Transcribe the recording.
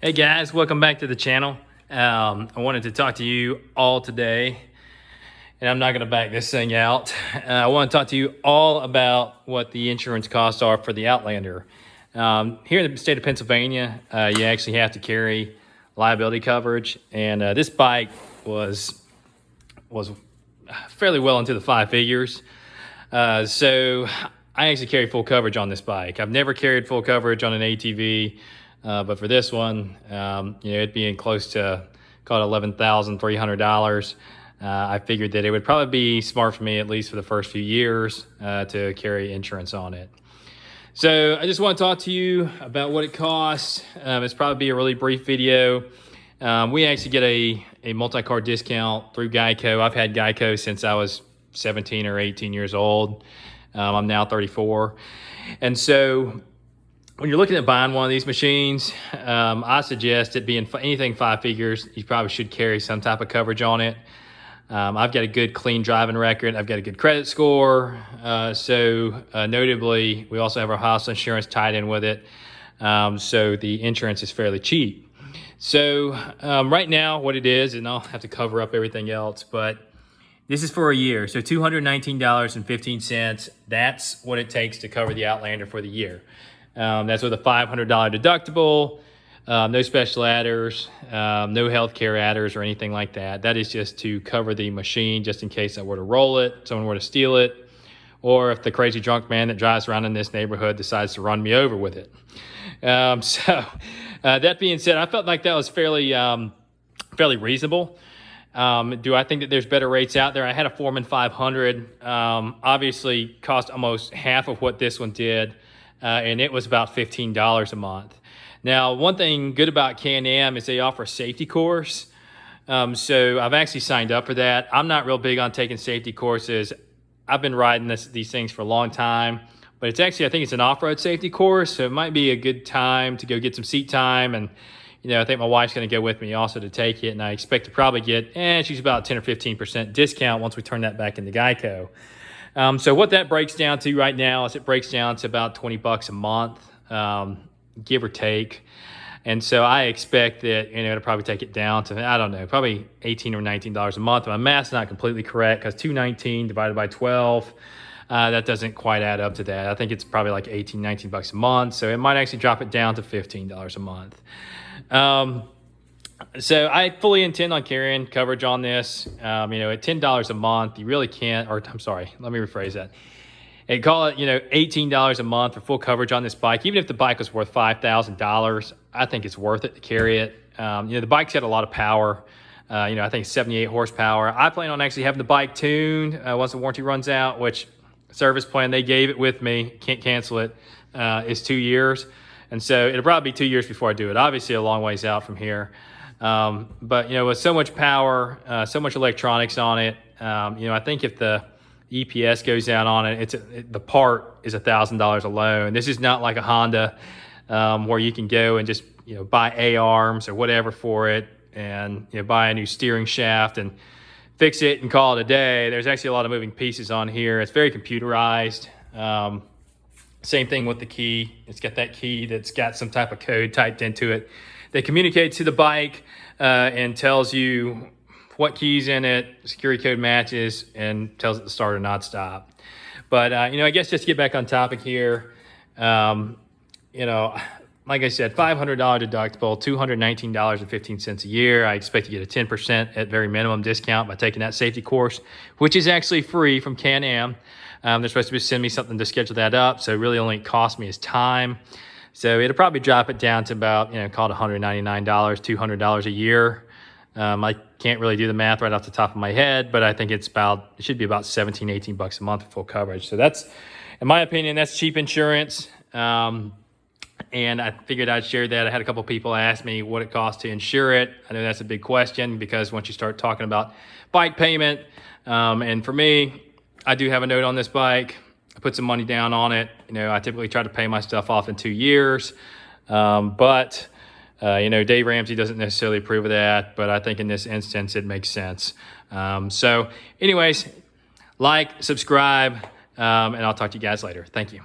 Hey guys, welcome back to the channel. I wanted to talk to you all today, and I'm not going to back this thing out. I want to talk to you all about what the insurance costs are for the Outlander. Here in the state of Pennsylvania, you actually have to carry liability coverage, and this bike was fairly well into the five figures. So I actually carry full coverage on this bike. I've never carried full coverage on an ATV. But for this one, it being close to call it $11,300, I figured that it would probably be smart for me, at least for the first few years, to carry insurance on it. So I just want to talk to you about what it costs. It's probably be a really brief video. We actually get a multi-car discount through Geico. I've had Geico since I was 17 or 18 years old. I'm now 34. And so when you're looking at buying one of these machines, I suggest it being anything five figures, you probably should carry some type of coverage on it. I've got a good clean driving record. I've got a good credit score. Notably, we also have our house insurance tied in with it. So the insurance is fairly cheap. So right now what it is, and I'll have to cover up everything else, but this is for a year. So $219.15, that's what it takes to cover the Outlander for the year. That's with a $500 deductible, no special adders, no healthcare adders or anything like that. That is just to cover the machine just in case I were to roll it, someone were to steal it, or if the crazy drunk man that drives around in this neighborhood decides to run me over with it. That being said, I felt like that was fairly reasonable. Do I think that there's better rates out there? I had a Foreman 500, obviously cost almost half of what this one did. And it was about $15 a month. Now, one thing good about CanAm is they offer a safety course. So I've actually signed up for that. I'm not real big on taking safety courses. I've been riding these things for a long time, but it's actually, I think it's an off-road safety course. So it might be a good time to go get some seat time. And, I think my wife's going to go with me also to take it. And I expect to probably get, she's about 10 or 15% discount once we turn that back into Geico. So what that breaks down to right now is it breaks down to about $20 a month, give or take. And so I expect that, it'll probably take it down to, I don't know, probably $18 or $19 a month. My math's not completely correct because 219 divided by 12, that doesn't quite add up to that. I think it's probably like 18, 19 bucks a month. So it might actually drop it down to $15 a month. So I fully intend on carrying coverage on this. At $10 a month, you really can't, or I'm sorry, let me rephrase that. And call it, $18 a month for full coverage on this bike. Even if the bike was worth $5,000, I think it's worth it to carry it. The bike's got a lot of power. I think it's 78 horsepower. I plan on actually having the bike tuned once the warranty runs out, which service plan they gave it with me, can't cancel it, is 2 years. And so it'll probably be 2 years before I do it. Obviously a long ways out from here. But with so much power, so much electronics on it, I think if the EPS goes down on it, the part is $1,000 alone. This is not like a Honda, where you can go and just, buy A-arms or whatever for it and, buy a new steering shaft and fix it and call it a day. There's actually a lot of moving pieces on here. It's very computerized. Same thing with the key. It's got that key that's got some type of code typed into it. They communicate to the bike and tells you what key's in it, security code matches, and tells it to start or not stop. But, I guess just to get back on topic here, like I said, $500 deductible, $219.15 a year. I expect to get a 10% at very minimum discount by taking that safety course, which is actually free from CanAm. They're supposed to send me something to schedule that up, so really only cost me is time. So it'll probably drop it down to about, call it $199, $200 a year. I can't really do the math right off the top of my head, but I think it should be about 17, 18 bucks a month for full coverage. So that's, in my opinion, that's cheap insurance. And I figured I'd share that. I had a couple people ask me what it costs to insure it. I know that's a big question because once you start talking about bike payment, and for me, I do have a note on this bike. I put some money down on it. I typically try to pay my stuff off in 2 years. But Dave Ramsey doesn't necessarily approve of that, but I think in this instance, it makes sense. So anyways, like, subscribe, and I'll talk to you guys later. Thank you.